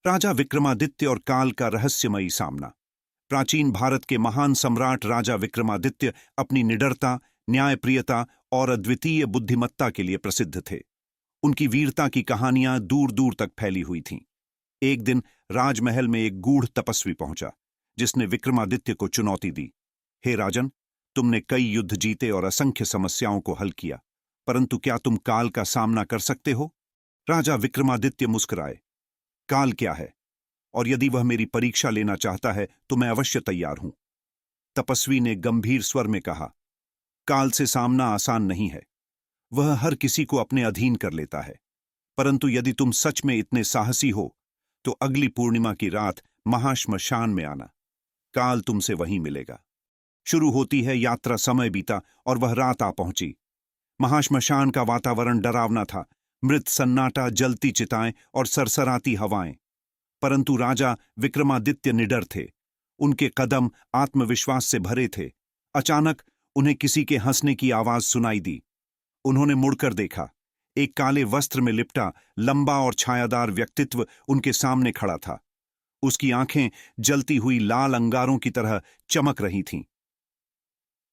राजा विक्रमादित्य और काल का रहस्यमयी सामना। प्राचीन भारत के महान सम्राट राजा विक्रमादित्य अपनी निडरता, न्यायप्रियता और अद्वितीय बुद्धिमत्ता के लिए प्रसिद्ध थे। उनकी वीरता की कहानियां दूर दूर तक फैली हुई थीं। एक दिन राजमहल में एक गूढ़ तपस्वी पहुंचा, जिसने विक्रमादित्य को चुनौती दी। हे राजन, तुमने कई युद्ध जीते और असंख्य समस्याओं को हल किया, परंतु क्या तुम काल का सामना कर सकते हो? राजा विक्रमादित्य मुस्कुराए। काल क्या है, और यदि वह मेरी परीक्षा लेना चाहता है तो मैं अवश्य तैयार हूं। तपस्वी ने गंभीर स्वर में कहा, काल से सामना आसान नहीं है। वह हर किसी को अपने अधीन कर लेता है। परंतु यदि तुम सच में इतने साहसी हो तो अगली पूर्णिमा की रात महाश्मशान में आना। काल तुमसे वहीं मिलेगा। शुरू होती है यात्रा। समय बीता और वह रात आ पहुंची। महाश्मशान का वातावरण डरावना था। मृत सन्नाटा, जलती चिताएं और सरसराती हवाएं। परंतु राजा विक्रमादित्य निडर थे। उनके कदम आत्मविश्वास से भरे थे। अचानक उन्हें किसी के हंसने की आवाज सुनाई दी। उन्होंने मुड़कर देखा। एक काले वस्त्र में लिपटा लंबा और छायादार व्यक्तित्व उनके सामने खड़ा था। उसकी आंखें जलती हुई लाल अंगारों की तरह चमक रही थीं।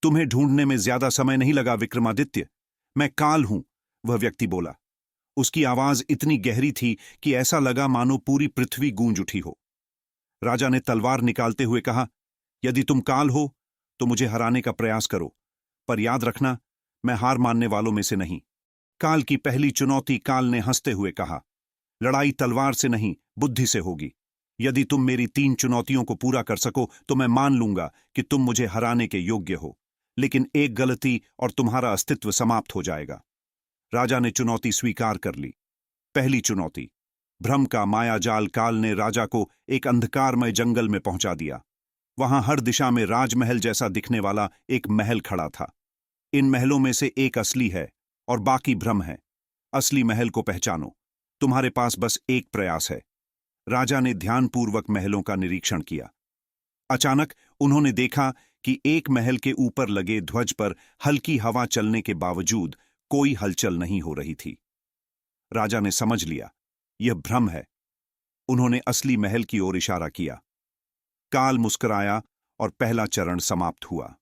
तुम्हें ढूंढने में ज्यादा समय नहीं लगा विक्रमादित्य। मैं काल हूं, वह व्यक्ति बोला। उसकी आवाज इतनी गहरी थी कि ऐसा लगा मानो पूरी पृथ्वी गूंज उठी हो। राजा ने तलवार निकालते हुए कहा, यदि तुम काल हो तो मुझे हराने का प्रयास करो, पर याद रखना, मैं हार मानने वालों में से नहीं। काल की पहली चुनौती, काल ने हंसते हुए कहा, लड़ाई तलवार से नहीं, बुद्धि से होगी। यदि तुम मेरी 3 चुनौतियों को पूरा कर सको तो मैं मान लूंगा कि तुम मुझे हराने के योग्य हो, लेकिन एक गलती और तुम्हारा अस्तित्व समाप्त हो जाएगा। राजा ने चुनौती स्वीकार कर ली। पहली चुनौती, भ्रम का मायाजाल। काल ने राजा को एक अंधकारमय जंगल में पहुंचा दिया। वहां हर दिशा में राजमहल जैसा दिखने वाला एक महल खड़ा था। इन महलों में से एक असली है और बाकी भ्रम है। असली महल को पहचानो। तुम्हारे पास बस एक प्रयास है। राजा ने ध्यानपूर्वक महलों का निरीक्षण किया। अचानक उन्होंने देखा कि एक महल के ऊपर लगे ध्वज पर हल्की हवा चलने के बावजूद कोई हलचल नहीं हो रही थी। राजा ने समझ लिया, यह भ्रम है। उन्होंने असली महल की ओर इशारा किया। काल मुस्कुराया और पहला चरण समाप्त हुआ।